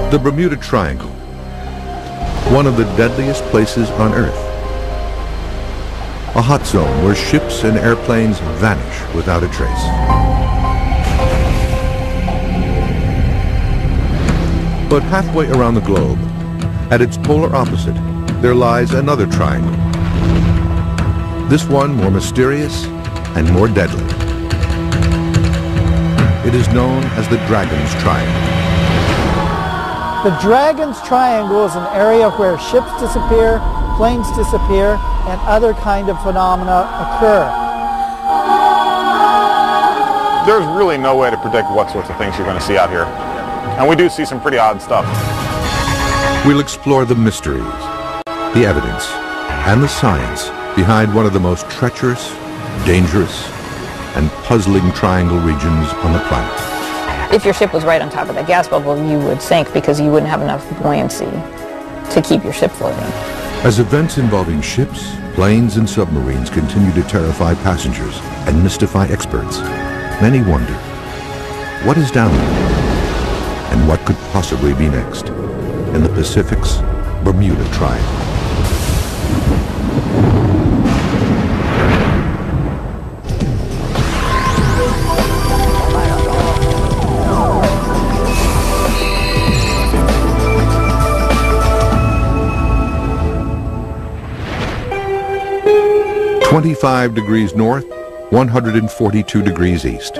The Bermuda Triangle, one of the deadliest places on Earth. A hot zone where ships and airplanes vanish without a trace. But halfway around the globe, at its polar opposite, there lies another triangle. This one more mysterious and more deadly. It is known as the Dragon's Triangle. The Dragon's Triangle is an area where ships disappear, planes disappear, and other kind of phenomena occur. There's really no way to predict what sorts of things you're going to see out here. And we do see some pretty odd stuff. We'll explore the mysteries, the evidence, and the science behind one of the most treacherous, dangerous, and puzzling triangle regions on the planet. If your ship was right on top of that gas bubble, you would sink because you wouldn't have enough buoyancy to keep your ship floating. As events involving ships, planes, and submarines continue to terrify passengers and mystify experts, many wonder, what is down there? And what could possibly be next in the Pacific's Bermuda Triangle? "25 degrees north, 142 degrees east.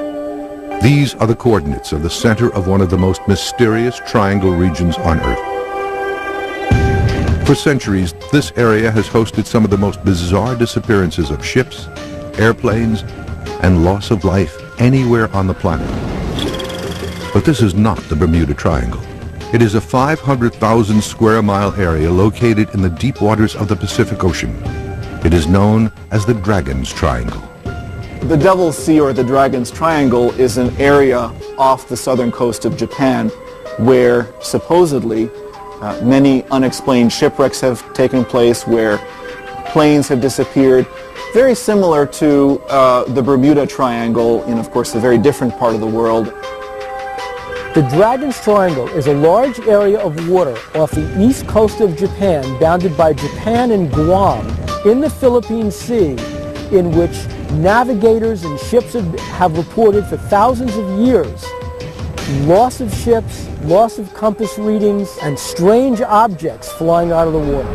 These are the coordinates of the center of one of the most mysterious triangle regions on Earth. For centuries, this area has hosted some of the most bizarre disappearances of ships, airplanes, and loss of life anywhere on the planet. But this is not the Bermuda Triangle. It is a 500,000 square mile area located in the deep waters of the Pacific Ocean. It is known as the Dragon's Triangle. The Devil's Sea, or the Dragon's Triangle, is an area off the southern coast of Japan where supposedly many unexplained shipwrecks have taken place, where planes have disappeared, very similar to the Bermuda Triangle in, of course, a very different part of the world. The Dragon's Triangle is a large area of water off the east coast of Japan, bounded by Japan and Guam, in the Philippine Sea, in which navigators and ships have reported for thousands of years loss of ships, loss of compass readings, and strange objects flying out of the water.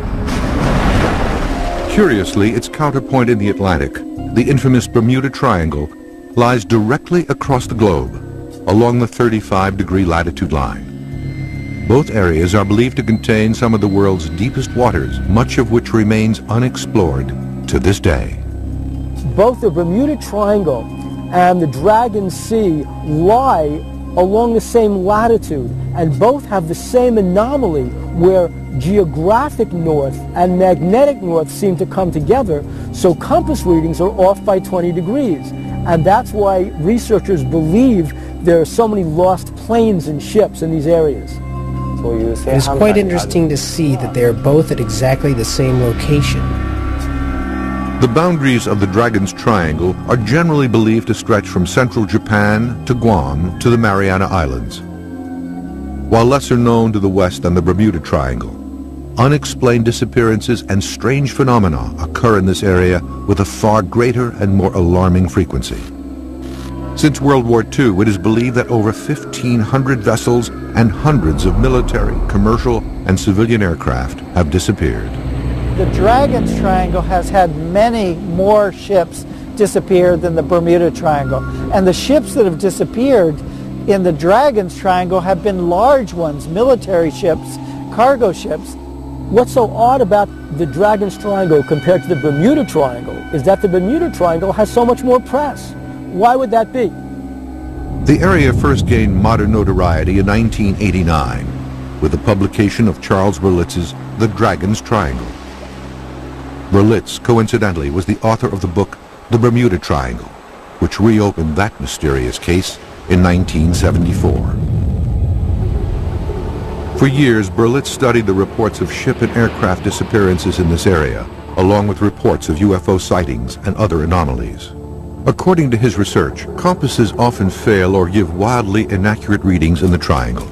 Curiously, its counterpoint in the Atlantic, the infamous Bermuda Triangle, lies directly across the globe, along the 35-degree latitude line. Both areas are believed to contain some of the world's deepest waters, much of which remains unexplored to this day. Both the Bermuda Triangle and the Dragon's Sea lie along the same latitude, and both have the same anomaly where geographic north and magnetic north seem to come together, so compass readings are off by 20 degrees. And that's why researchers believe there are so many lost planes and ships in these areas. It is quite interesting to see that they are both at exactly the same location. The boundaries of the Dragon's Triangle are generally believed to stretch from central Japan to Guam to the Mariana Islands. While lesser known to the west than the Bermuda Triangle, unexplained disappearances and strange phenomena occur in this area with a far greater and more alarming frequency. Since World War II, it is believed that over 1,500 vessels and hundreds of military, commercial, and civilian aircraft have disappeared. The Dragon's Triangle has had many more ships disappear than the Bermuda Triangle. And the ships that have disappeared in the Dragon's Triangle have been large ones, military ships, cargo ships. What's so odd about the Dragon's Triangle compared to the Bermuda Triangle is that the Bermuda Triangle has so much more press. Why would that be? The area first gained modern notoriety in 1989 with the publication of Charles Berlitz's The Dragon's Triangle. Berlitz, coincidentally, was the author of the book The Bermuda Triangle, which reopened that mysterious case in 1974. For years, Berlitz studied the reports of ship and aircraft disappearances in this area, along with reports of UFO sightings and other anomalies. According to his research, compasses often fail or give wildly inaccurate readings in the triangle.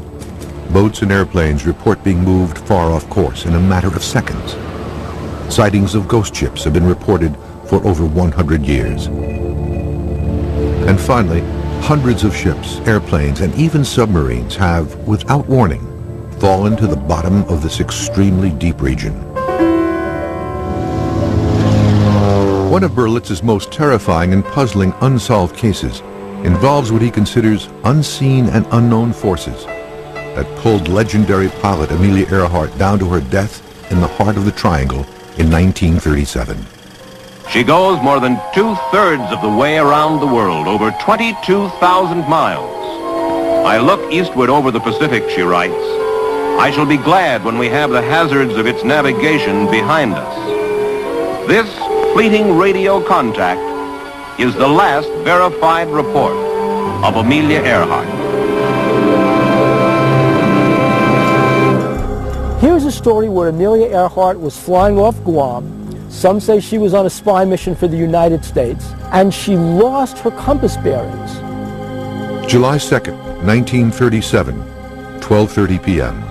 Boats and airplanes report being moved far off course in a matter of seconds. Sightings of ghost ships have been reported for over 100 years. And finally, hundreds of ships, airplanes, and even submarines have, without warning, fallen to the bottom of this extremely deep region. One of Berlitz's most terrifying and puzzling unsolved cases involves what he considers unseen and unknown forces that pulled legendary pilot Amelia Earhart down to her death in the heart of the Triangle in 1937. She goes more than 2/3 of the way around the world, over 22,000 miles. I look eastward over the Pacific, she writes. I shall be glad when we have the hazards of its navigation behind us. This fleeting radio contact is the last verified report of Amelia Earhart. Here's a story where Amelia Earhart was flying off Guam. Some say she was on a spy mission for the United States, and she lost her compass bearings. July 2nd, 1937, 12:30 p.m.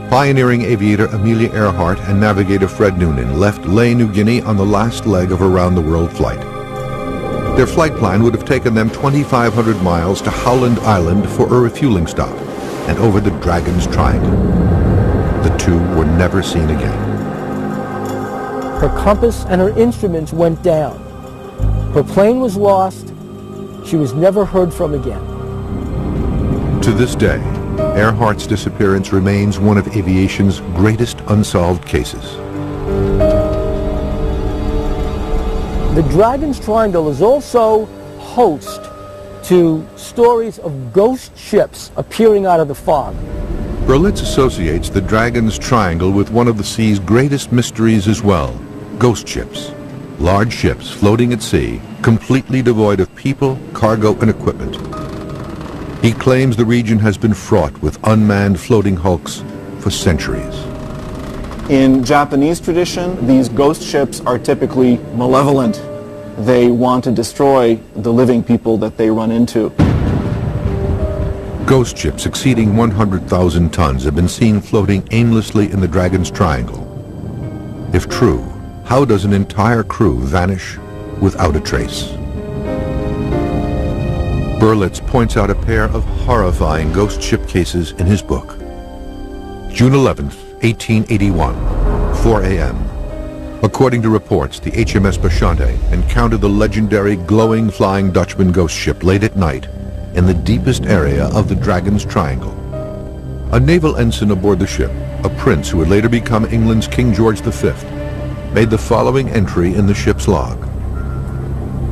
Pioneering aviator Amelia Earhart and navigator Fred Noonan left Lae, New Guinea on the last leg of a round-the-world flight. Their flight plan would have taken them 2,500 miles to Howland Island for a refueling stop and over the Dragon's Triangle. The two were never seen again. Her compass and her instruments went down. Her plane was lost. She was never heard from again. To this day, Earhart's disappearance remains one of aviation's greatest unsolved cases. The Dragon's Triangle is also host to stories of ghost ships appearing out of the fog. Berlitz associates the Dragon's Triangle with one of the sea's greatest mysteries as well, ghost ships. Large ships floating at sea, completely devoid of people, cargo, and equipment. He claims the region has been fraught with unmanned floating hulks for centuries. In Japanese tradition, these ghost ships are typically malevolent. They want to destroy the living people that they run into. Ghost ships exceeding 100,000 tons have been seen floating aimlessly in the Dragon's Triangle. If true, how does an entire crew vanish without a trace? Berlitz points out a pair of horrifying ghost ship cases in his book. June 11th, 1881, 4 a.m. According to reports, the HMS Bashante encountered the legendary glowing Flying Dutchman ghost ship late at night in the deepest area of the Dragon's Triangle. A naval ensign aboard the ship, a prince who would later become England's King George V, made the following entry in the ship's log.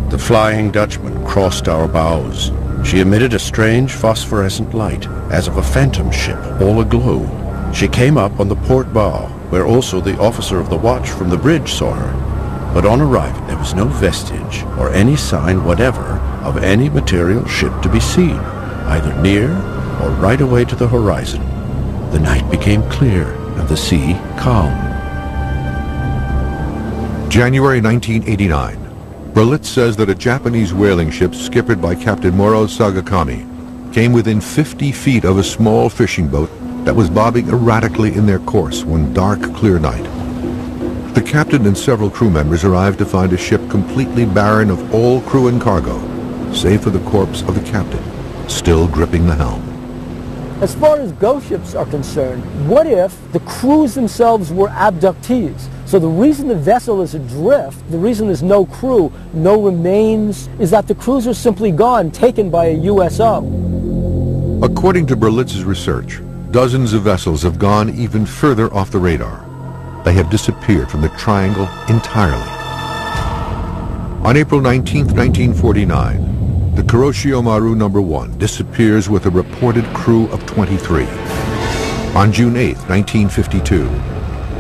The Flying Dutchman crossed our bows. She emitted a strange phosphorescent light, as of a phantom ship, all aglow. She came up on the port bow, where also the officer of the watch from the bridge saw her. But on arriving, there was no vestige or any sign whatever of any material ship to be seen, either near or right away to the horizon. The night became clear and the sea calm. January 1989. Berlitz says that a Japanese whaling ship skippered by Captain Moro Sagakami came within 50 feet of a small fishing boat that was bobbing erratically in their course one dark, clear night. The captain and several crew members arrived to find a ship completely barren of all crew and cargo, save for the corpse of the captain, still gripping the helm. As far as ghost ships are concerned, what if the crews themselves were abductees? So the reason the vessel is adrift, the reason there's no crew, no remains, is that the crews are simply gone, taken by a USO. According to Berlitz's research, dozens of vessels have gone even further off the radar. They have disappeared from the Triangle entirely. On April 19, 1949, the Kuroshio Maru No. 1 disappears with a reported crew of 23. On June 8, 1952,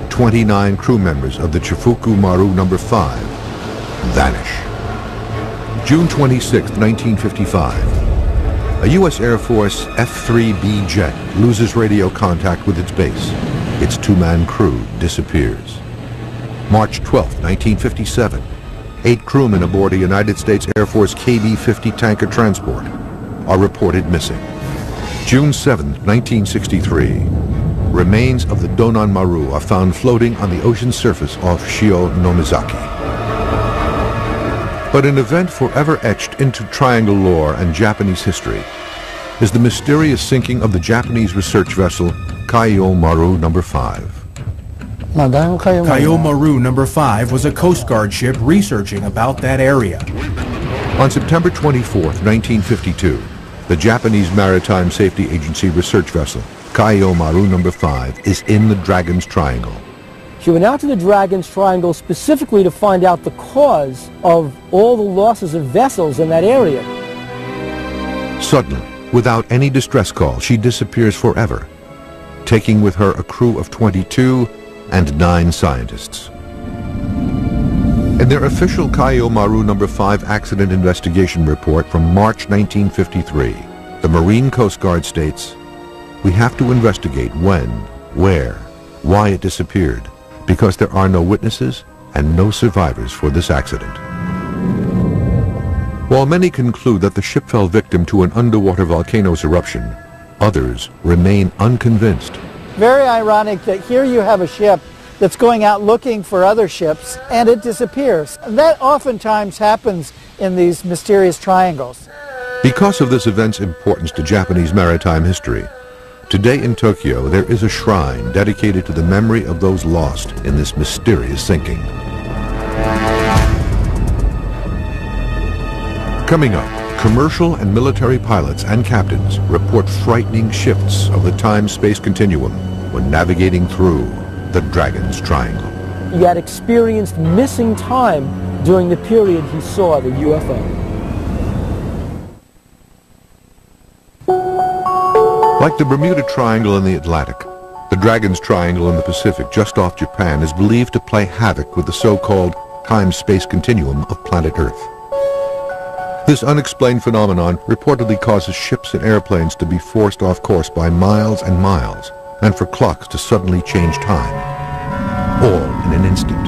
29 crew members of the Chifuku Maru No. 5 vanish. June 26, 1955, a U.S. Air Force F-3B jet loses radio contact with its base. Its two-man crew disappears. March 12, 1957, 8 crewmen aboard a United States Air Force KB-50 tanker transport are reported missing. June 7, 1963. Remains of the Donan Maru are found floating on the ocean surface off Shio Nomizaki. But an event forever etched into triangle lore and Japanese history is the mysterious sinking of the Japanese research vessel Kaiyo Maru No. 5. Kaiyo Maru No. 5 was a Coast Guard ship researching about that area. On September 24, 1952, the Japanese Maritime Safety Agency research vessel Kaiyo Maru No. 5 is in the Dragon's Triangle. She went out to the Dragon's Triangle specifically to find out the cause of all the losses of vessels in that area. Suddenly, without any distress call, she disappears forever, taking with her a crew of 22 and 9 scientists. In their official Kaiyo Maru No. 5 accident investigation report from March 1953, the Marine Coast Guard states, "We have to investigate when, where, why it disappeared, because there are no witnesses and no survivors for this accident." While many conclude that the ship fell victim to an underwater volcano's eruption, others remain unconvinced. Very ironic that here you have a ship that's going out looking for other ships and it disappears. That oftentimes happens in these mysterious triangles. Because of this event's importance to Japanese maritime history, today in Tokyo there is a shrine dedicated to the memory of those lost in this mysterious sinking. Coming up, commercial and military pilots and captains report frightening shifts of the time-space continuum when navigating through the Dragon's Triangle. He had experienced missing time during the period he saw the UFO. Like the Bermuda Triangle in the Atlantic, the Dragon's Triangle in the Pacific just off Japan is believed to play havoc with the so-called time-space continuum of planet Earth. This unexplained phenomenon reportedly causes ships and airplanes to be forced off course by miles and miles, and for clocks to suddenly change time, all in an instant.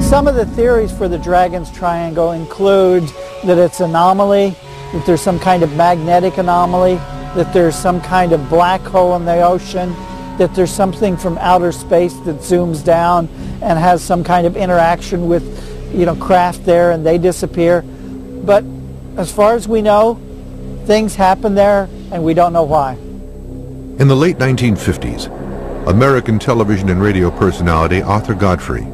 Some of the theories for the Dragon's Triangle include that it's an anomaly, that there's some kind of magnetic anomaly, that there's some kind of black hole in the ocean, that there's something from outer space that zooms down and has some kind of interaction with, craft there and they disappear. But as far as we know, things happen there and we don't know why. In the late 1950s, American television and radio personality Arthur Godfrey,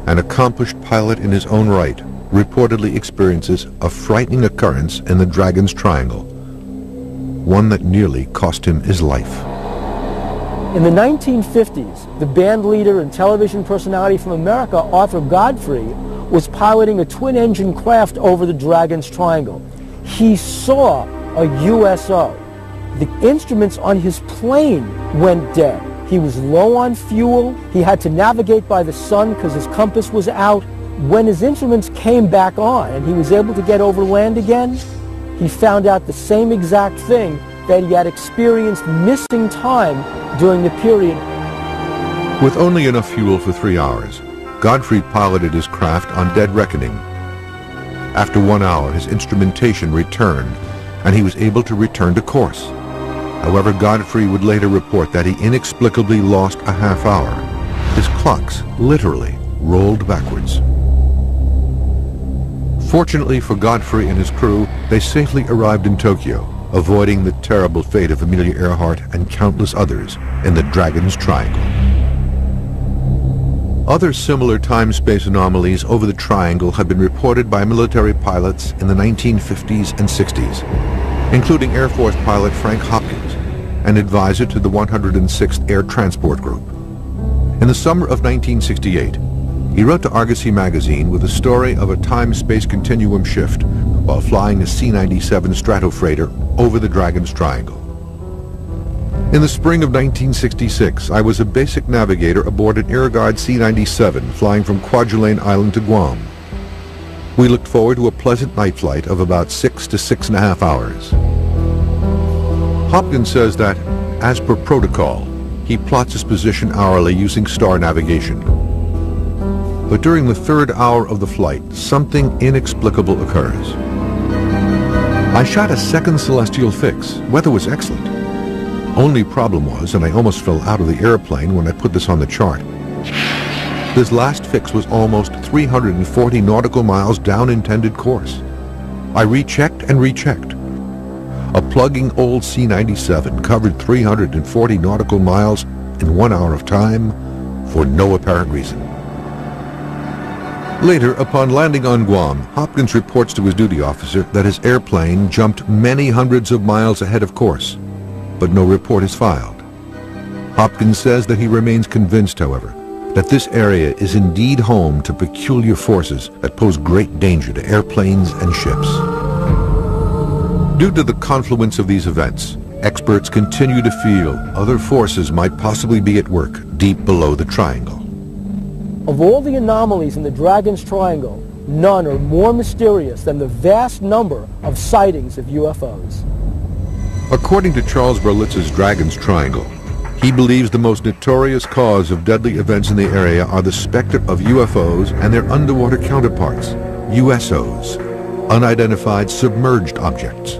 an accomplished pilot in his own right, reportedly experiences a frightening occurrence in the Dragon's Triangle, one that nearly cost him his life. In the 1950s, the band leader and television personality from America, Arthur Godfrey, was piloting a twin-engine craft over the Dragon's Triangle. He saw a USO. The instruments on his plane went dead. He was low on fuel. He had to navigate by the sun because his compass was out. When his instruments came back on and he was able to get over land again, he found out the same exact thing, that he had experienced missing time during the period. With only enough fuel for 3 hours, Godfrey piloted his craft on dead reckoning. After 1 hour, his instrumentation returned, and he was able to return to course. However, Godfrey would later report that he inexplicably lost a half hour. His clocks literally rolled backwards. Fortunately for Godfrey and his crew, they safely arrived in Tokyo, avoiding the terrible fate of Amelia Earhart and countless others in the Dragon's Triangle. Other similar time-space anomalies over the Triangle have been reported by military pilots in the 1950s and 60s, including Air Force pilot Frank Hopkins, an advisor to the 106th Air Transport Group. In the summer of 1968, he wrote to Argosy magazine with a story of a time-space continuum shift while flying a C-97 Stratofreighter over the Dragon's Triangle. In the spring of 1966, I was a basic navigator aboard an Air Guard C-97 flying from Kwajalein Island to Guam. We looked forward to a pleasant night flight of about 6 to 6.5 hours. Hopkins says that, as per protocol, he plots his position hourly using star navigation. But during the 3rd hour of the flight, something inexplicable occurs. I shot a second celestial fix. Weather was excellent. Only problem was, and I almost fell out of the airplane when I put this on the chart, this last fix was almost 340 nautical miles down intended course. I rechecked and rechecked. A plugging old C-97 covered 340 nautical miles in 1 hour of time for no apparent reason. Later, upon landing on Guam, Hopkins reports to his duty officer that his airplane jumped many hundreds of miles ahead of course, but no report is filed. Hopkins says that he remains convinced, however, that this area is indeed home to peculiar forces that pose great danger to airplanes and ships. Due to the confluence of these events, experts continue to feel other forces might possibly be at work deep below the triangle. Of all the anomalies in the Dragon's Triangle, none are more mysterious than the vast number of sightings of UFOs. According to Charles Berlitz's Dragon's Triangle, he believes the most notorious cause of deadly events in the area are the specter of UFOs and their underwater counterparts, USOs, unidentified submerged objects.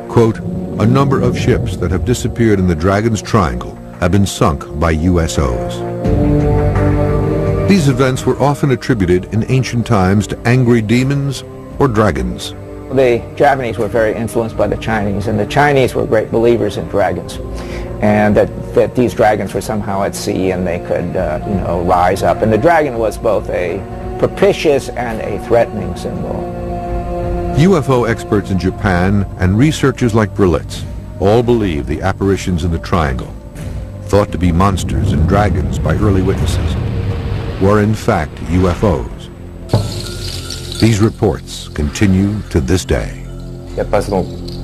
Quote, a number of ships that have disappeared in the Dragon's Triangle have been sunk by USOs. These events were often attributed in ancient times to angry demons or dragons. The Japanese were very influenced by the Chinese, and the Chinese were great believers in dragons, and that these dragons were somehow at sea and they could, rise up. And the dragon was both a propitious and a threatening symbol. UFO experts in Japan and researchers like Berlitz all believe the apparitions in the triangle, thought to be monsters and dragons by early witnesses, were in fact UFOs. These reports continue to this day.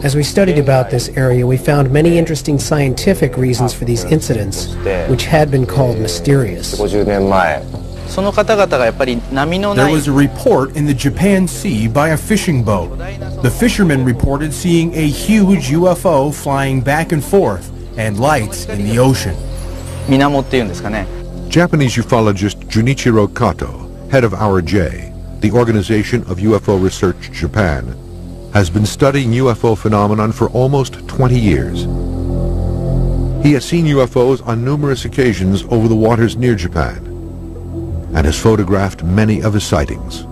As we studied about this area, we found many interesting scientific reasons for these incidents, which had been called mysterious. There was a report in the Japan Sea by a fishing boat. The fishermen reported seeing a huge UFO flying back and forth and lights in the ocean. Japanese ufologist Junichiro Kato, head of Our J, the Organization of UFO Research Japan, has been studying UFO phenomenon for almost 20 years. He has seen UFOs on numerous occasions over the waters near Japan and has photographed many of his sightings.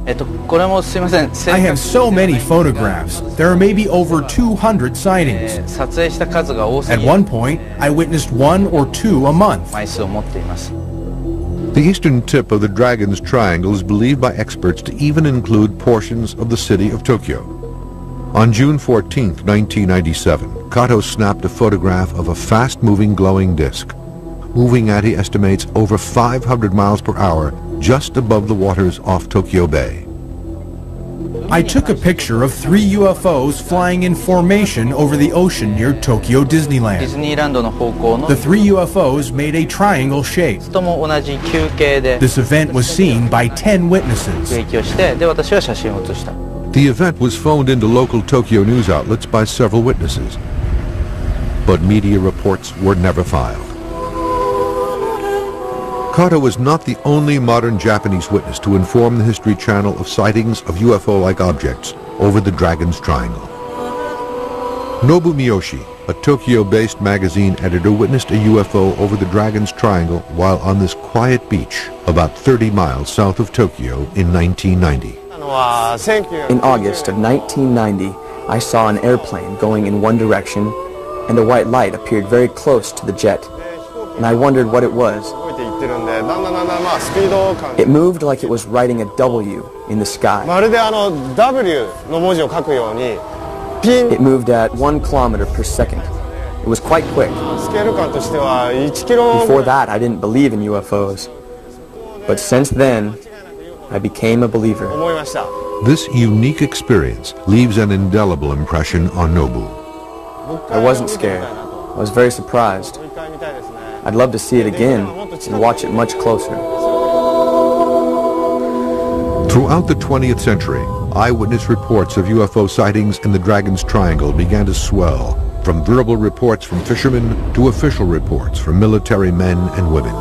I have so many photographs. There are maybe over 200 sightings. At one point, I witnessed 1 or 2 a month. The eastern tip of the Dragon's Triangle is believed by experts to even include portions of the city of Tokyo. On June 14, 1997, Kato snapped a photograph of a fast-moving glowing disk, moving at, he estimates, over 500 miles per hour just above the waters off Tokyo Bay. I took a picture of 3 UFOs flying in formation over the ocean near Tokyo Disneyland. The 3 UFOs made a triangle shape. This event was seen by 10 witnesses. The event was phoned into local Tokyo news outlets by several witnesses, but media reports were never filed. Kato was not the only modern Japanese witness to inform the History Channel of sightings of UFO-like objects over the Dragon's Triangle. Nobu Miyoshi, a Tokyo-based magazine editor, witnessed a UFO over the Dragon's Triangle while on this quiet beach about 30 miles south of Tokyo in 1990. In August of 1990, I saw an airplane going in one direction, and a white light appeared very close to the jet, and I wondered what it was. It moved like it was writing a W in the sky. It moved at 1 kilometer per second. It was quite quick. Before that, I didn't believe in UFOs. But since then, I became a believer. This unique experience leaves an indelible impression on Nobu. I wasn't scared. I was very surprised. I'd love to see it again and watch it much closer. Throughout the 20th century, eyewitness reports of UFO sightings in the Dragon's Triangle began to swell, from verbal reports from fishermen to official reports from military men and women.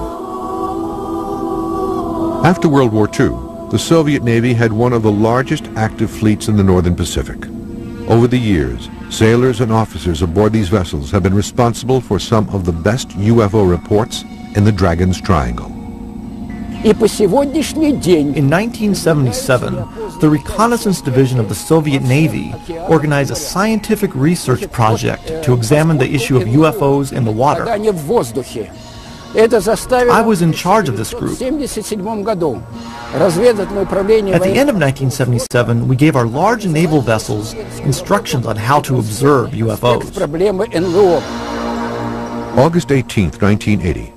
After World War II, the Soviet Navy had one of the largest active fleets in the Northern Pacific. Over the years, sailors and officers aboard these vessels have been responsible for some of the best UFO reports in the Dragon's Triangle. In 1977, the Reconnaissance Division of the Soviet Navy organized a scientific research project to examine the issue of UFOs in the water. I was in charge of this group. At the end of 1977, we gave our large naval vessels instructions on how to observe UFOs. August 18, 1980.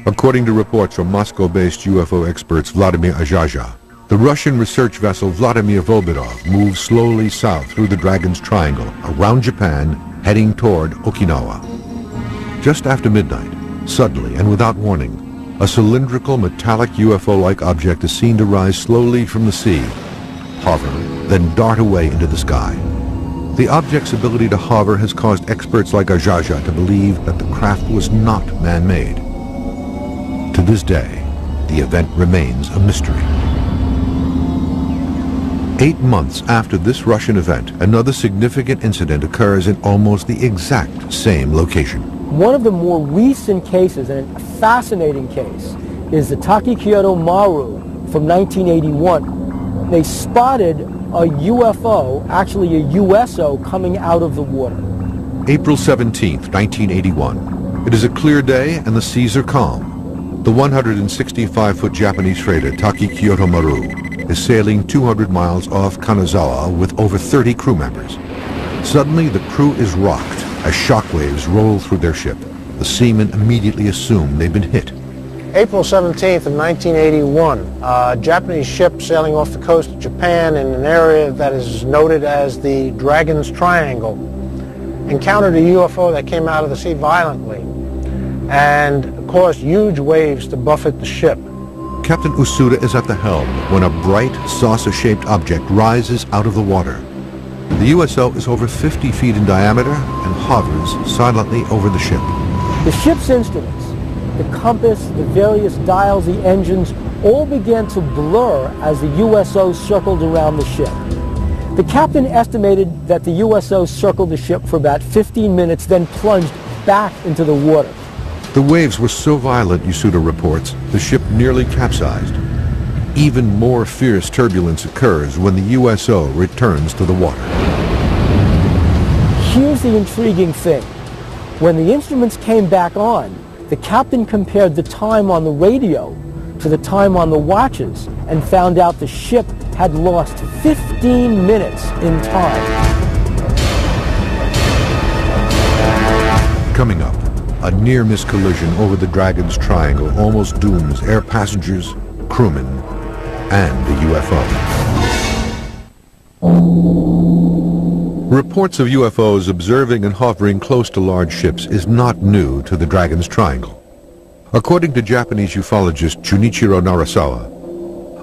According to reports from Moscow-based UFO experts Vladimir Azhaja, the Russian research vessel Vladimir Volbirov moved slowly south through the Dragon's Triangle, around Japan, heading toward Okinawa. Just after midnight, suddenly and without warning, a cylindrical metallic UFO-like object is seen to rise slowly from the sea, hover, then dart away into the sky. The object's ability to hover has caused experts like Azhaja to believe that the craft was not man-made. To this day, the event remains a mystery. 8 months after this Russian event, another significant incident occurs in almost the exact same location. One of the more recent cases, and a fascinating case, is the Takikyoto Maru from 1981. They spotted a UFO, actually a USO, coming out of the water. April 17, 1981. It is a clear day and the seas are calm. The 165-foot Japanese freighter Takikyoto Maru is sailing 200 miles off Kanazawa with over 30 crew members. Suddenly, the crew is rocked as shockwaves roll through their ship. The seamen immediately assume they've been hit. April 17th of 1981, a Japanese ship sailing off the coast of Japan in an area that is noted as the Dragon's Triangle encountered a UFO that came out of the sea violently and caused huge waves to buffet the ship. Captain Usuda is at the helm when a bright, saucer-shaped object rises out of the water. The USO is over 50 feet in diameter and hovers silently over the ship. The ship's instruments, the compass, the various dials, the engines, all began to blur as the USO circled around the ship. The captain estimated that the USO circled the ship for about 15 minutes, then plunged back into the water. The waves were so violent, Usuda reports, the ship nearly capsized. Even more fierce turbulence occurs when the USO returns to the water. Here's the intriguing thing. When the instruments came back on, the captain compared the time on the radio to the time on the watches and found out the ship had lost 15 minutes in time. Coming up, a near-miss collision over the Dragon's Triangle almost dooms air passengers, crewmen, and the UFO. Reports of UFOs observing and hovering close to large ships is not new to the Dragon's Triangle. According to Japanese ufologist Junichiro Narasawa,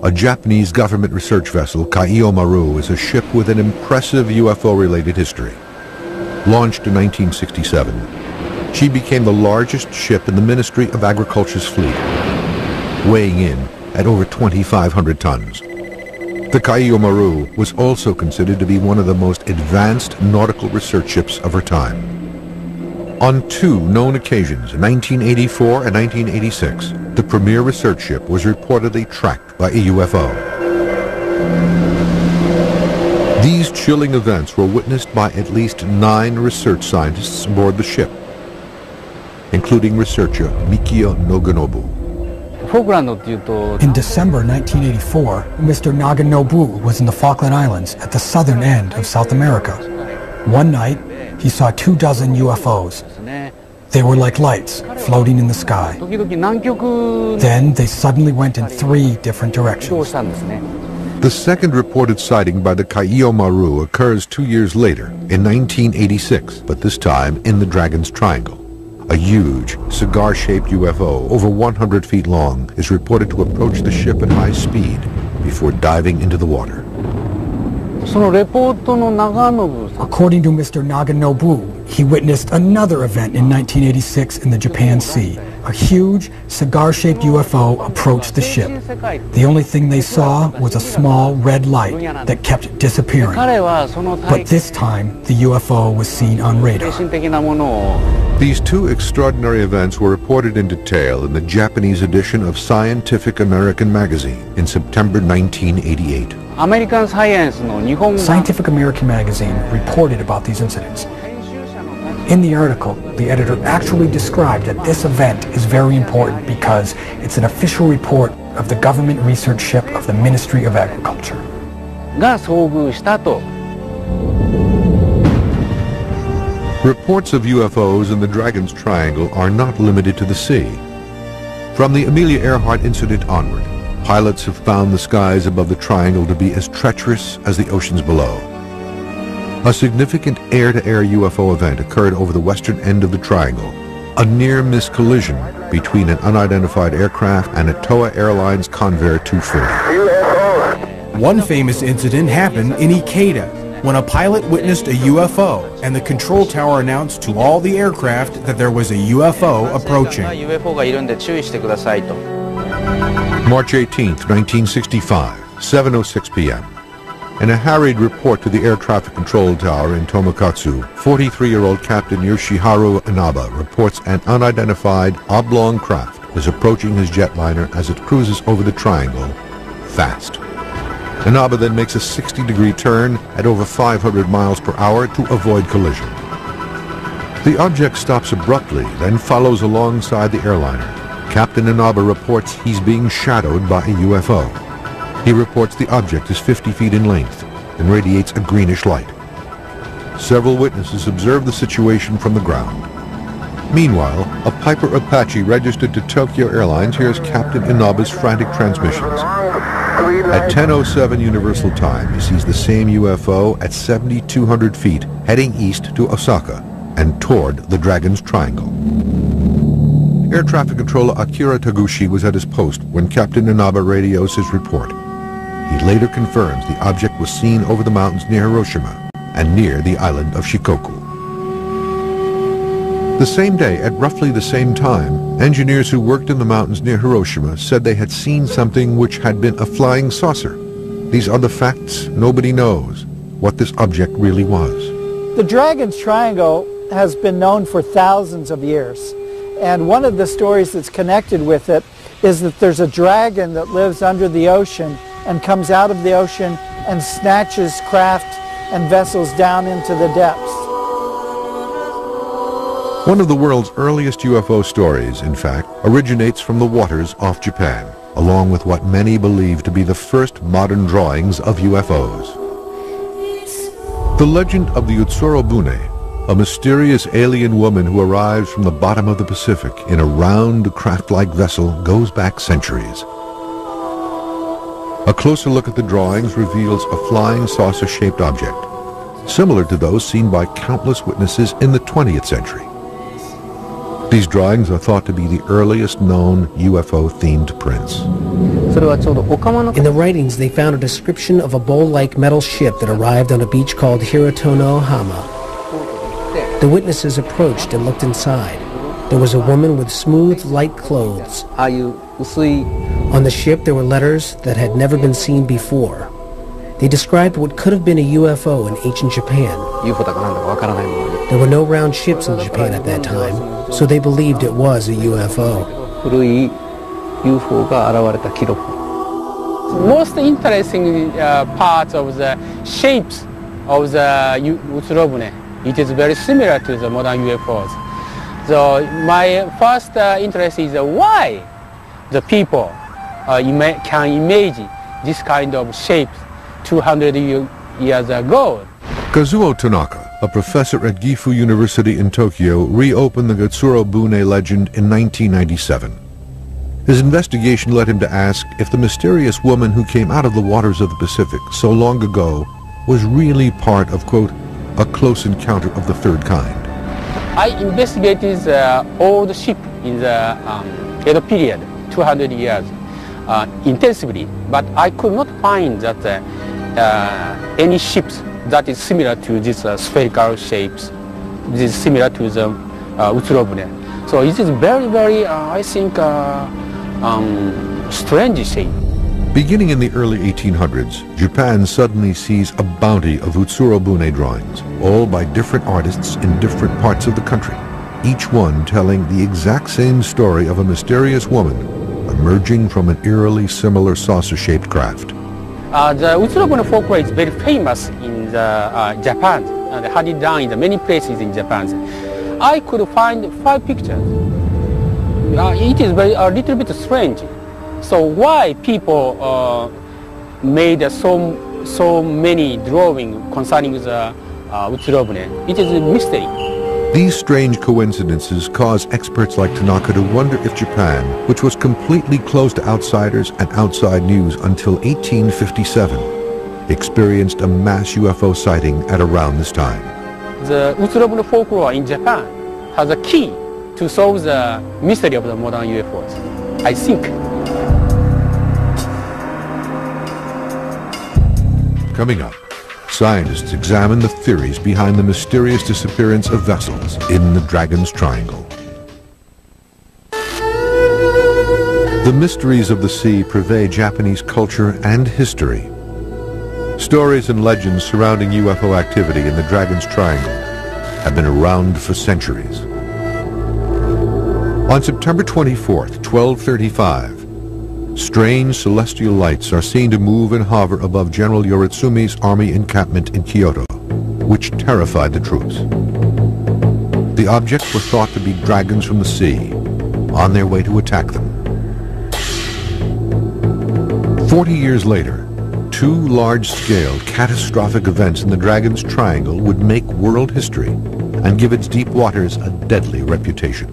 a Japanese government research vessel, Kaiyo Maru, is a ship with an impressive UFO-related history. Launched in 1967, she became the largest ship in the Ministry of Agriculture's fleet, weighing in at over 2,500 tons. The Kaiyo Maru was also considered to be one of the most advanced nautical research ships of her time. On 2 known occasions, in 1984 and 1986, the premier research ship was reportedly tracked by a UFO. These chilling events were witnessed by at least 9 research scientists aboard the ship, including researcher Mikio Noganobu. In December 1984, Mr. Naganobu was in the Falkland Islands at the southern end of South America. One night, he saw 24 UFOs. They were like lights floating in the sky. Then they suddenly went in 3 different directions. The second reported sighting by the Kaiyo Maru occurs 2 years later, in 1986, but this time in the Dragon's Triangle. A huge, cigar-shaped UFO, over 100 feet long, is reported to approach the ship at high speed before diving into the water. According to Mr. Naganobu, he witnessed another event in 1986 in the Japan Sea. A huge, cigar-shaped UFO approached the ship. The only thing they saw was a small red light that kept disappearing. But this time, the UFO was seen on radar. These two extraordinary events were reported in detail in the Japanese edition of Scientific American magazine in September 1988. Scientific American magazine reported about these incidents. In the article, the editor actually described that this event is very important because it's an official report of the government research ship of the Ministry of Agriculture. Reports of UFOs in the Dragon's Triangle are not limited to the sea. From the Amelia Earhart incident onward, pilots have found the skies above the triangle to be as treacherous as the oceans below. A significant air-to-air UFO event occurred over the western end of the triangle, a near-miss collision between an unidentified aircraft and a Toa Airlines Convair 240. One famous incident happened in Ikeda, when a pilot witnessed a UFO and the control tower announced to all the aircraft that there was a UFO approaching. March 18th, 1965, 7:06 p.m. In a harried report to the air traffic control tower in Tomakatsu, 43-year-old Captain Yoshiharu Inaba reports an unidentified oblong craft is approaching his jetliner as it cruises over the triangle, fast. Inaba then makes a 60-degree turn at over 500 miles per hour to avoid collision. The object stops abruptly, then follows alongside the airliner. Captain Inaba reports he's being shadowed by a UFO. He reports the object is 50 feet in length and radiates a greenish light. Several witnesses observe the situation from the ground. Meanwhile, a Piper Apache registered to Tokyo Airlines hears Captain Inaba's frantic transmissions. At 10:07 Universal Time, he sees the same UFO at 7,200 feet, heading east to Osaka and toward the Dragon's Triangle. Air traffic controller Akira Taguchi was at his post when Captain Inaba radios his report. He later confirms the object was seen over the mountains near Hiroshima and near the island of Shikoku. The same day, at roughly the same time, engineers who worked in the mountains near Hiroshima said they had seen something which had been a flying saucer. These are the facts. Nobody knows what this object really was. The Dragon's Triangle has been known for thousands of years. And one of the stories that's connected with it is that there's a dragon that lives under the ocean and comes out of the ocean and snatches craft and vessels down into the depths. One of the world's earliest UFO stories, in fact, originates from the waters off Japan, along with what many believe to be the first modern drawings of UFOs. The legend of the Utsuro Bune, a mysterious alien woman who arrives from the bottom of the Pacific in a round, craft-like vessel, goes back centuries. A closer look at the drawings reveals a flying saucer-shaped object, similar to those seen by countless witnesses in the 20th century. These drawings are thought to be the earliest known UFO-themed prints. In the writings, they found a description of a bowl-like metal ship that arrived on a beach called Hirotono-hama. The witnesses approached and looked inside. There was a woman with smooth, light clothes. On the ship, there were letters that had never been seen before. They described what could have been a UFO in ancient Japan. There were no round ships in Japan at that time, so they believed it was a UFO. Most interesting part of the shapes of the Utsuro Bune. It is very similar to the modern UFOs. So my first interest is why the people can imagine this kind of shape 200 years ago. Kazuo Tanaka, a professor at Gifu University in Tokyo, reopened the Utsuro Bune legend in 1997. His investigation led him to ask if the mysterious woman who came out of the waters of the Pacific so long ago was really part of, quote, a close encounter of the third kind. I investigated the old ship in the Edo period, 200 years, intensively, but I could not find that any ships that is similar to these spherical shapes. This is similar to the Utsurobune. So it is very, very, I think, strange shape. Beginning in the early 1800s, Japan suddenly sees a bounty of Utsurobune drawings, all by different artists in different parts of the country, each one telling the exact same story of a mysterious woman emerging from an eerily similar saucer-shaped craft. The Utsurobune folklore is very famous in Japan, and had it done in many places in Japan. I could find 5 pictures. It is a little bit strange. So why people made so many drawings concerning the Utsurobune? It is a mystery. These strange coincidences cause experts like Tanaka to wonder if Japan, which was completely closed to outsiders and outside news until 1857, experienced a mass UFO sighting at around this time. The Utsurobune folklore in Japan has a key to solve the mystery of the modern UFOs, I think. Coming up, scientists examine the theories behind the mysterious disappearance of vessels in the Dragon's Triangle. The mysteries of the sea pervade Japanese culture and history. Stories and legends surrounding UFO activity in the Dragon's Triangle have been around for centuries. On September 24th, 1235, strange celestial lights are seen to move and hover above General Yoritsumi's army encampment in Kyoto, which terrified the troops. The objects were thought to be dragons from the sea, on their way to attack them. 40 years later, 2 large-scale catastrophic events in the Dragon's Triangle would make world history and give its deep waters a deadly reputation.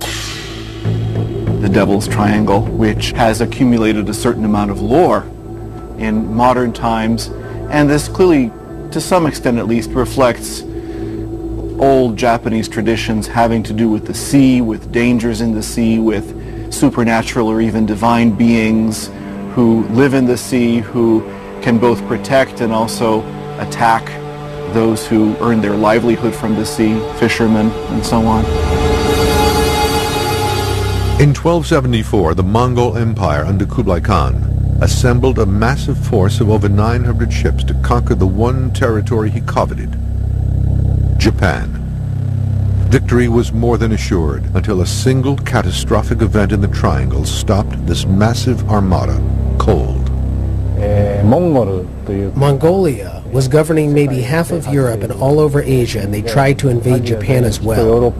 The Devil's Triangle, which has accumulated a certain amount of lore in modern times, and this clearly, to some extent at least, reflects old Japanese traditions having to do with the sea, with dangers in the sea, with supernatural or even divine beings who live in the sea, who can both protect and also attack those who earn their livelihood from the sea, fishermen and so on. In 1274, the Mongol Empire under Kublai Khan assembled a massive force of over 900 ships to conquer the one territory he coveted, Japan. Victory was more than assured until a single catastrophic event in the Triangle stopped this massive armada cold. Mongolia was governing maybe half of Europe and all over Asia, and they tried to invade Japan as well.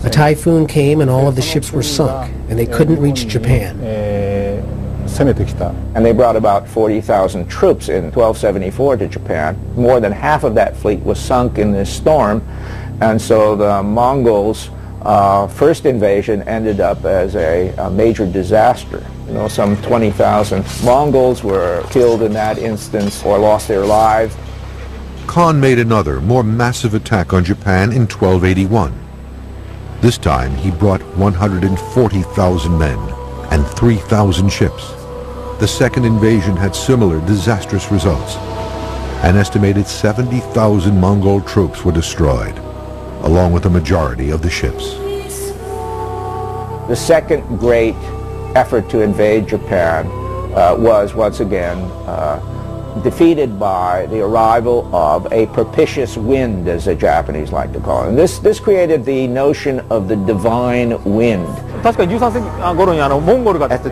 A typhoon came and all of the ships were sunk, and they couldn't reach Japan. And they brought about 40,000 troops in 1274 to Japan. More than half of that fleet was sunk in this storm, and so the Mongols' first invasion ended up as a major disaster. You know, some 20,000 Mongols were killed in that instance or lost their lives. Khan made another, more massive attack on Japan in 1281. This time he brought 140,000 men and 3,000 ships. The second invasion had similar disastrous results. An estimated 70,000 Mongol troops were destroyed, along with the majority of the ships. The second great effort to invade Japan was once again defeated by the arrival of a propitious wind, as the Japanese like to call it. And this created the notion of the divine wind. At the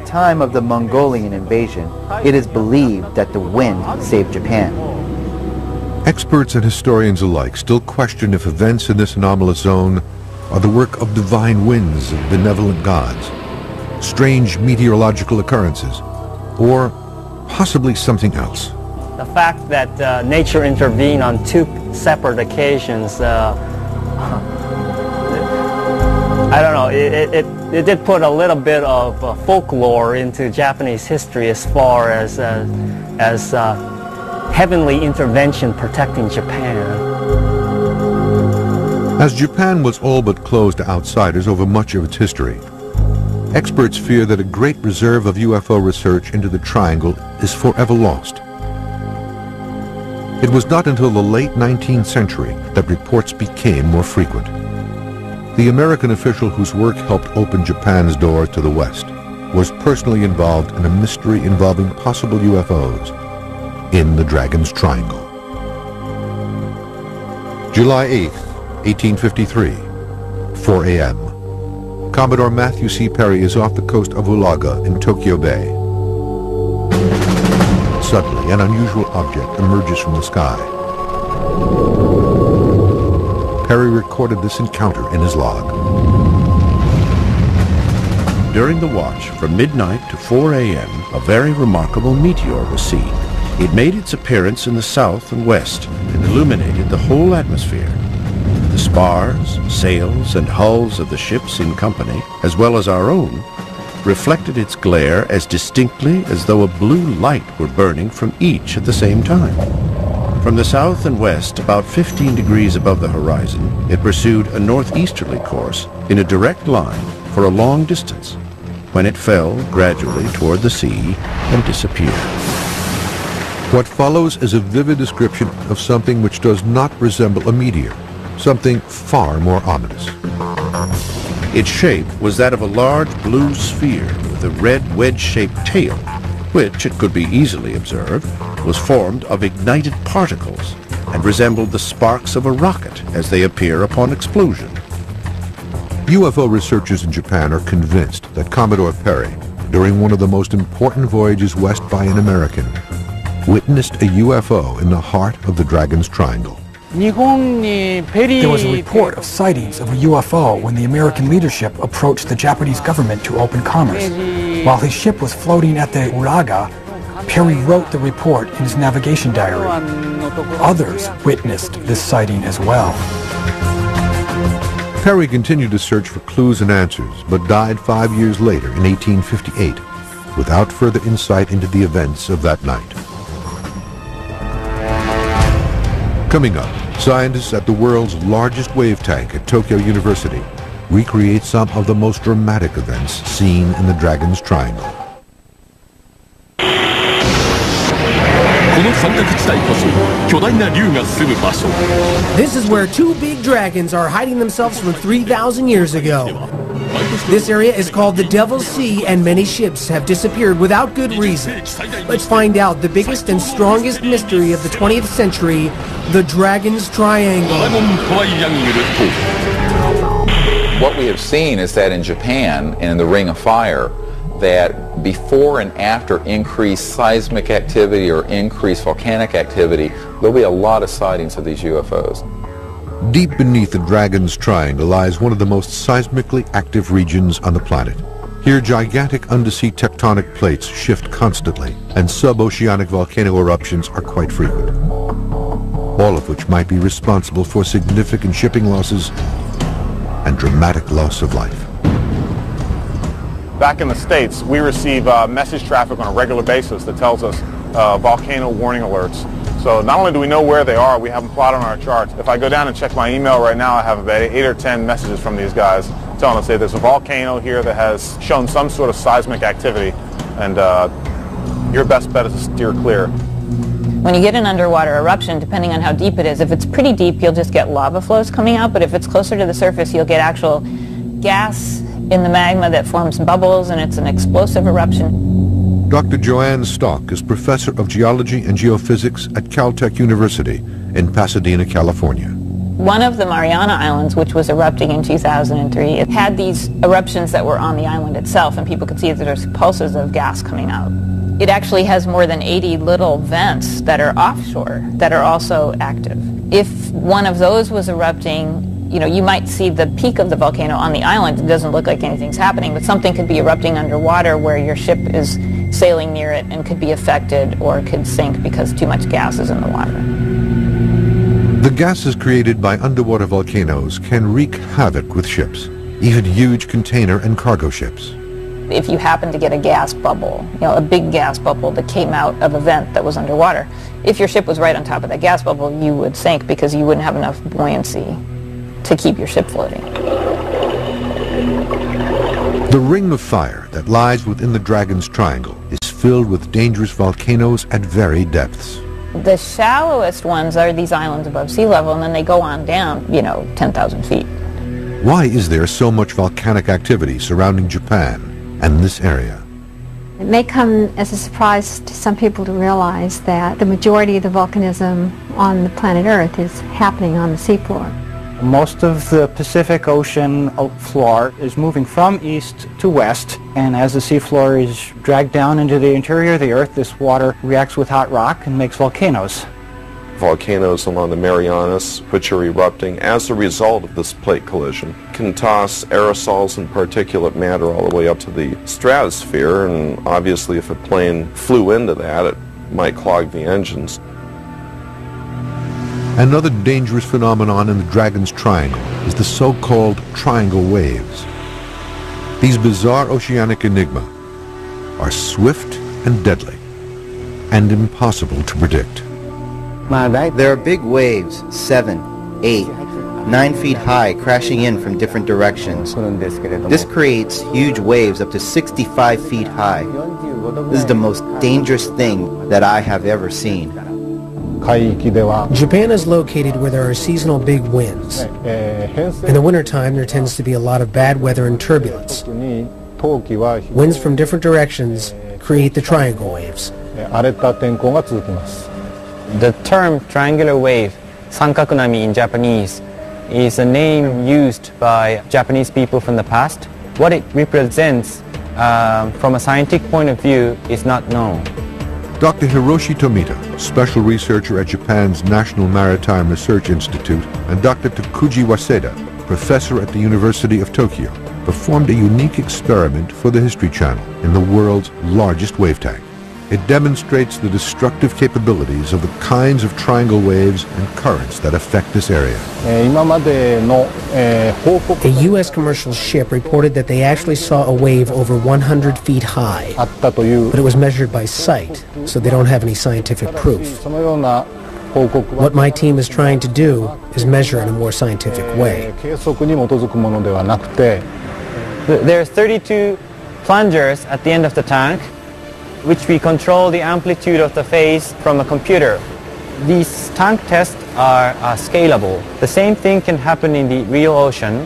time of the Mongolian invasion, it is believed that the wind saved Japan. Experts and historians alike still question if events in this anomalous zone are the work of divine winds and benevolent gods, strange meteorological occurrences, or possibly something else. The fact that nature intervened on 2 separate occasions, I don't know, it did put a little bit of folklore into Japanese history as far as heavenly intervention protecting Japan. As Japan was all but closed to outsiders over much of its history, experts fear that a great reserve of UFO research into the Triangle is forever lost. It was not until the late 19th century that reports became more frequent. The American official whose work helped open Japan's door to the West was personally involved in a mystery involving possible UFOs in the Dragon's Triangle. July 8, 1853, 4 a.m. Commodore Matthew C. Perry is off the coast of Ulaga in Tokyo Bay. Suddenly, an unusual object emerges from the sky. Perry recorded this encounter in his log. During the watch from midnight to 4 a.m., a very remarkable meteor was seen. It made its appearance in the south and west and illuminated the whole atmosphere. The spars, sails, and hulls of the ships in company, as well as our own, reflected its glare as distinctly as though a blue light were burning from each at the same time. From the south and west, about 15 degrees above the horizon, it pursued a northeasterly course in a direct line for a long distance, when it fell gradually toward the sea and disappeared. What follows is a vivid description of something which does not resemble a meteor, something far more ominous. Its shape was that of a large blue sphere with a red wedge-shaped tail, which, it could be easily observed, was formed of ignited particles and resembled the sparks of a rocket as they appear upon explosion. UFO researchers in Japan are convinced that Commodore Perry, during one of the most important voyages west by an American, witnessed a UFO in the heart of the Dragon's Triangle. There was a report of sightings of a UFO when the American leadership approached the Japanese government to open commerce. While his ship was floating at the Uraga, Perry wrote the report in his navigation diary. Others witnessed this sighting as well. Perry continued to search for clues and answers, but died 5 years later in 1858, without further insight into the events of that night. Coming up, scientists at the world's largest wave tank at Tokyo University recreate some of the most dramatic events seen in the Dragon's Triangle. This is where two big dragons are hiding themselves from 3,000 years ago. This area is called the Devil's Sea, and many ships have disappeared without good reason. Let's find out the biggest and strongest mystery of the 20th century, the Dragon's Triangle. What we have seen is that in Japan and in the Ring of Fire, that before and after increased seismic activity or increased volcanic activity, there'll be a lot of sightings of these UFOs. Deep beneath the Dragon's Triangle lies one of the most seismically active regions on the planet. Here, gigantic undersea tectonic plates shift constantly, and sub-oceanic volcano eruptions are quite frequent, all of which might be responsible for significant shipping losses and dramatic loss of life. Back in the States, we receive message traffic on a regular basis that tells us volcano warning alerts. So not only do we know where they are, we have them plotted on our charts. If I go down and check my email right now, I have about 8 or 10 messages from these guys telling us, hey, there's a volcano here that has shown some sort of seismic activity, and your best bet is to steer clear. When you get an underwater eruption, depending on how deep it is, if it's pretty deep, you'll just get lava flows coming out, but if it's closer to the surface, you'll get actual gas in the magma that forms bubbles, and it's an explosive eruption. Dr. Joanne Stock is professor of geology and geophysics at Caltech University in Pasadena, California. One of the Mariana Islands, which was erupting in 2003, it had these eruptions that were on the island itself, and people could see that there's pulses of gas coming out. It actually has more than 80 little vents that are offshore that are also active. If one of those was erupting, you know, you might see the peak of the volcano on the island. It doesn't look like anything's happening, but something could be erupting underwater where your ship is sailing near it and could be affected or could sink because too much gas is in the water. The gases created by underwater volcanoes can wreak havoc with ships, even huge container and cargo ships. If you happen to get a gas bubble, you know, a big gas bubble that came out of a vent that was underwater, if your ship was right on top of that gas bubble, you would sink because you wouldn't have enough buoyancy to keep your ship floating. The Ring of Fire that lies within the Dragon's Triangle is filled with dangerous volcanoes at varied depths. The shallowest ones are these islands above sea level, and then they go on down, 10,000 feet. Why is there so much volcanic activity surrounding Japan and this area? It may come as a surprise to some people to realize that the majority of the volcanism on the planet Earth is happening on the seafloor. Most of the Pacific Ocean floor is moving from east to west, and as the seafloor is dragged down into the interior of the Earth, this water reacts with hot rock and makes volcanoes. Volcanoes along the Marianas, which are erupting as a result of this plate collision, can toss aerosols and particulate matter all the way up to the stratosphere, and obviously if a plane flew into that, it might clog the engines. Another dangerous phenomenon in the Dragon's Triangle is the so-called triangle waves. These bizarre oceanic enigma are swift and deadly and impossible to predict. There are big waves, 7, 8, 9 feet high, crashing in from different directions. This creates huge waves up to 65 feet high. This is the most dangerous thing that I have ever seen. Japan is located where there are seasonal big winds. In the wintertime, there tends to be a lot of bad weather and turbulence. Winds from different directions create the triangle waves. The term triangular wave, sankakunami in Japanese, is a name used by Japanese people from the past. What it represents from a scientific point of view is not known. Dr. Hiroshi Tomita, special researcher at Japan's National Maritime Research Institute, and Dr. Takuji Waseda, professor at the University of Tokyo, performed a unique experiment for the History Channel in the world's largest wave tank. It demonstrates the destructive capabilities of the kinds of triangle waves and currents that affect this area. A U.S. commercial ship reported that they actually saw a wave over 100 feet high, but it was measured by sight, so they don't have any scientific proof. What my team is trying to do is measure in a more scientific way. There are 32 plungers at the end of the tank, which we control the amplitude of the phase from a computer. These tank tests are scalable. The same thing can happen in the real ocean.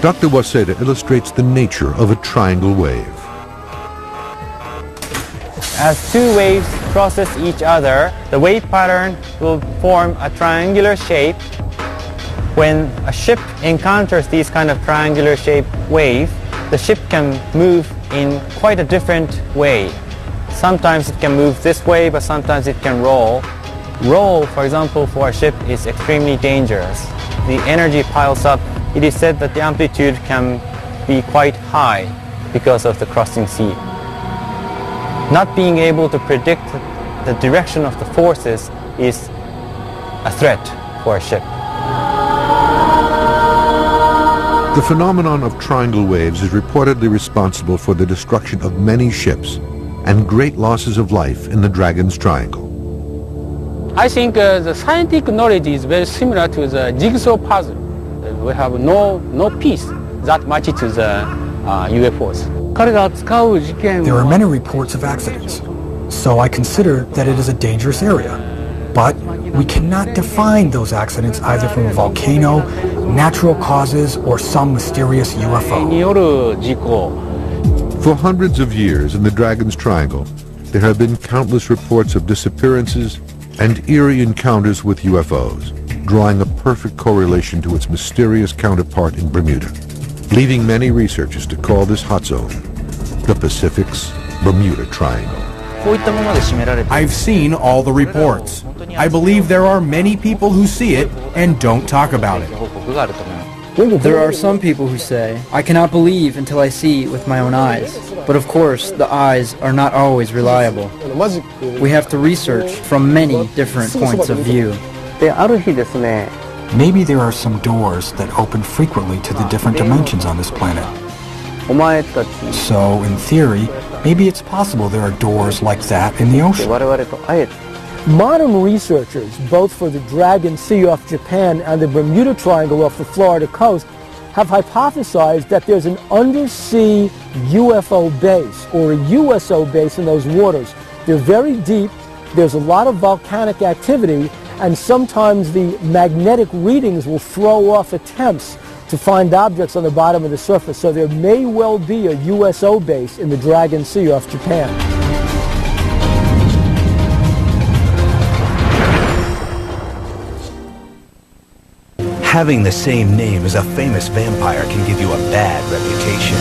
Dr. Waseda illustrates the nature of a triangle wave. As two waves process each other, the wave pattern will form a triangular shape. When a ship encounters these kind of triangular shaped wave, the ship can move in quite a different way. Sometimes it can move this way, but sometimes it can roll. Roll, for example, for a ship is extremely dangerous. The energy piles up. It is said that the amplitude can be quite high because of the crossing sea. Not being able to predict the direction of the forces is a threat for a ship. The phenomenon of triangle waves is reportedly responsible for the destruction of many ships and great losses of life in the Dragon's Triangle. I think the scientific knowledge is very similar to the jigsaw puzzle. We have no piece that matches to the UFOs. There are many reports of accidents, so I consider that it is a dangerous area. But we cannot define those accidents either from a volcano, natural causes, or some mysterious UFO. For hundreds of years in the Dragon's Triangle, there have been countless reports of disappearances and eerie encounters with UFOs, drawing a perfect correlation to its mysterious counterpart in Bermuda, leading many researchers to call this hot zone the Pacific's Bermuda Triangle. I've seen all the reports. I believe there are many people who see it and don't talk about it. There are some people who say, I cannot believe until I see with my own eyes. But of course, the eyes are not always reliable. We have to research from many different points of view. Maybe there are some doors that open frequently to the different dimensions on this planet. So, in theory, maybe it's possible there are doors like that in the ocean. Modern researchers, both for the Dragon Sea off Japan and the Bermuda Triangle off the Florida coast, have hypothesized that there's an undersea UFO base or a USO base in those waters. They're very deep, there's a lot of volcanic activity, and sometimes the magnetic readings will throw off attempts to find objects on the bottom of the surface. So there may well be a USO base in the Dragon Sea off Japan. Having the same name as a famous vampire can give you a bad reputation.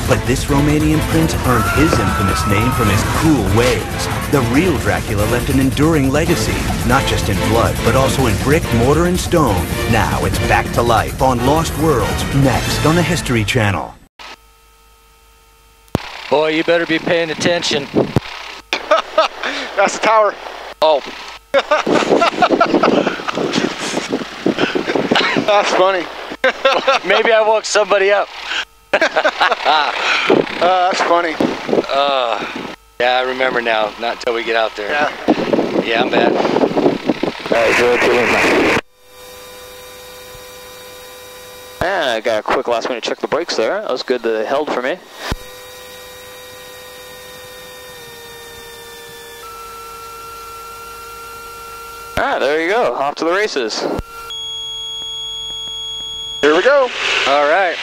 But this Romanian prince earned his infamous name from his cool ways. The real Dracula left an enduring legacy, not just in blood, but also in brick, mortar, and stone. Now it's back to life on Lost Worlds, next on the History Channel. Boy, you better be paying attention. That's the tower. Oh. That's funny. Maybe I woke somebody up. That's funny. Yeah, I remember now. Not until we get out there. Yeah. Yeah, I'm bad. And I got a quick last minute check the brakes there. That was good. They held for me. Alright, there you go. Off to the races. Here we go. All right.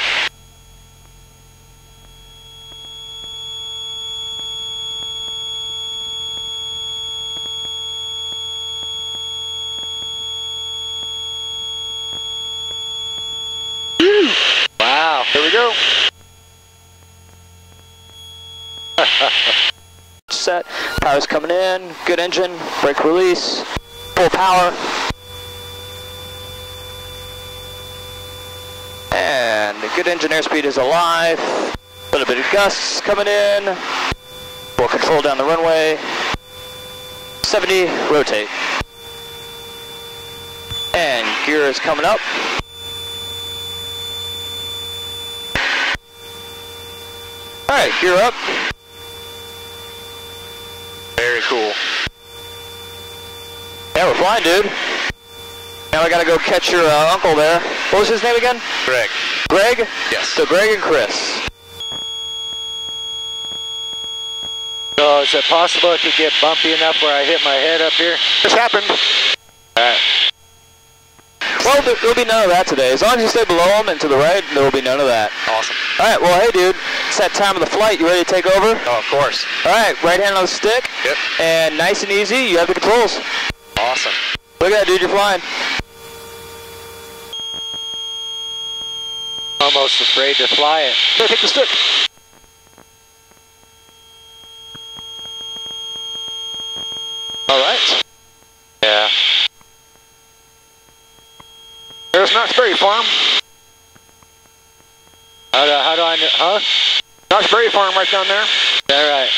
Wow. Here we go. Set. Power's coming in. Good engine. Brake release. Full power. And the good engine airspeed is alive. A little bit of gusts coming in. Full control down the runway. 70, rotate. And gear is coming up. Alright, gear up. Very cool. Yeah, we're flying, dude. Now I gotta go catch your uncle there. What was his name again? Greg. Greg? Yes. So Greg and Chris. So is it possible it could get bumpy enough where I hit my head up here? This happened. Alright. Well, there'll be none of that today. As long as you stay below them and to the right, there will be none of that. Awesome. Alright, well, hey, dude. It's that time of the flight. You ready to take over? Oh, of course. Alright, right hand on the stick. Yep. And nice and easy, you have the controls. Awesome. Look at that, dude. You're flying. Almost afraid to fly it. Here, take the stick. All right. Yeah. There's Knott's Berry Farm. How do I know? Huh? Knott's Berry Farm right down there. All right.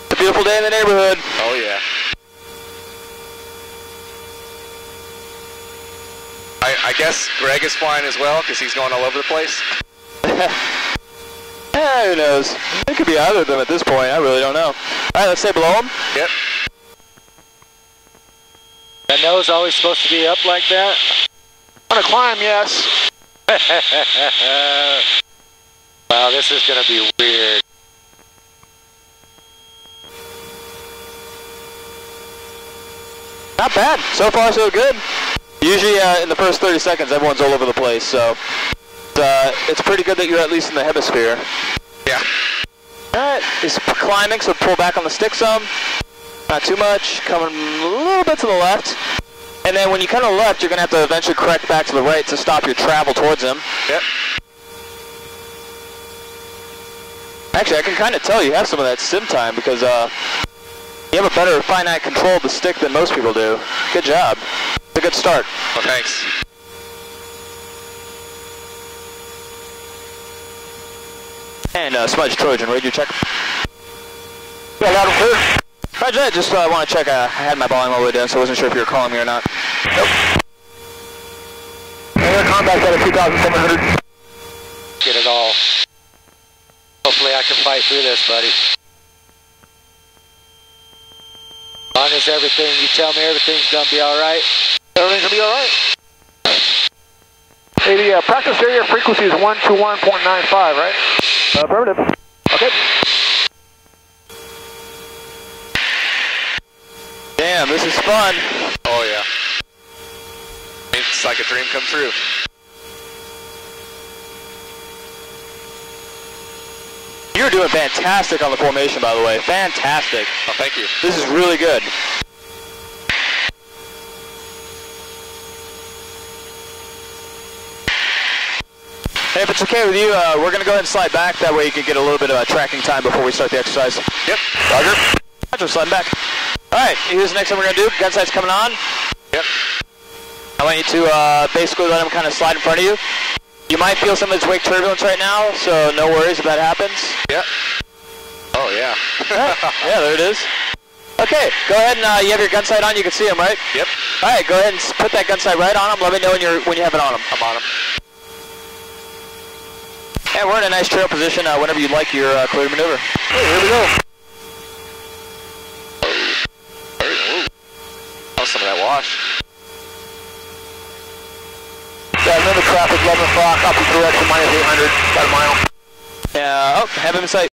It's a beautiful day in the neighborhood. Oh, yeah. I guess Greg is flying as well because he's going all over the place. Yeah, who knows? It could be either of them at this point. I really don't know. All right, let's stay below them. Yep. That nose always supposed to be up like that? On a climb, yes. Wow, this is going to be weird. Not bad. So far, so good. Usually in the first 30 seconds, everyone's all over the place, so it's pretty good that you're at least in the hemisphere. Yeah. Alright, it's climbing, so pull back on the stick some. Not too much, coming a little bit to the left. And then when you come to the left, you're going to have to eventually correct back to the right to stop your travel towards him. Yep. Actually, I can kind of tell you have some of that sim time because you have a better finite control of the stick than most people do. Good job. It's a good start. Well, thanks. And Smudge Trojan, radio check. Yeah, loud and clear. Roger that, just want to check. I had my volume all the way down, so I wasn't sure if you were calling me or not. Nope. Air combat out of 2,700. Get it all. Hopefully I can fight through this, buddy. As long as everything, you tell me everything's going to be all right. Everything's going to be all right. Hey, the practice area frequency is 121.95, right? Affirmative. Okay. Damn, this is fun. Oh yeah. It's like a dream come true. You're doing fantastic on the formation, by the way. Fantastic. Oh, thank you. This is really good. Hey, if it's okay with you, we're going to go ahead and slide back. That way you can get a little bit of tracking time before we start the exercise. Yep. Roger. Roger, sliding back. All right, here's the next thing we're going to do. Gun sight's coming on. Yep. I want you to basically let him kind of slide in front of you. You might feel some of this wake turbulence right now, so no worries if that happens. Yep. Oh, yeah. Right. Yeah, there it is. Okay, go ahead and you have your gun sight on. You can see him, right? Yep. All right, go ahead and put that gun sight right on him. Let me know when you have it on him. I'm on him. And we're in a nice trail position. Whenever you'd like, you're clear to maneuver. Hey, here we go. Oh, some of that wash. Yeah, remember traffic, 11 o'clock, opposite direction, -800, about a mile. Yeah, oh, have him in sight.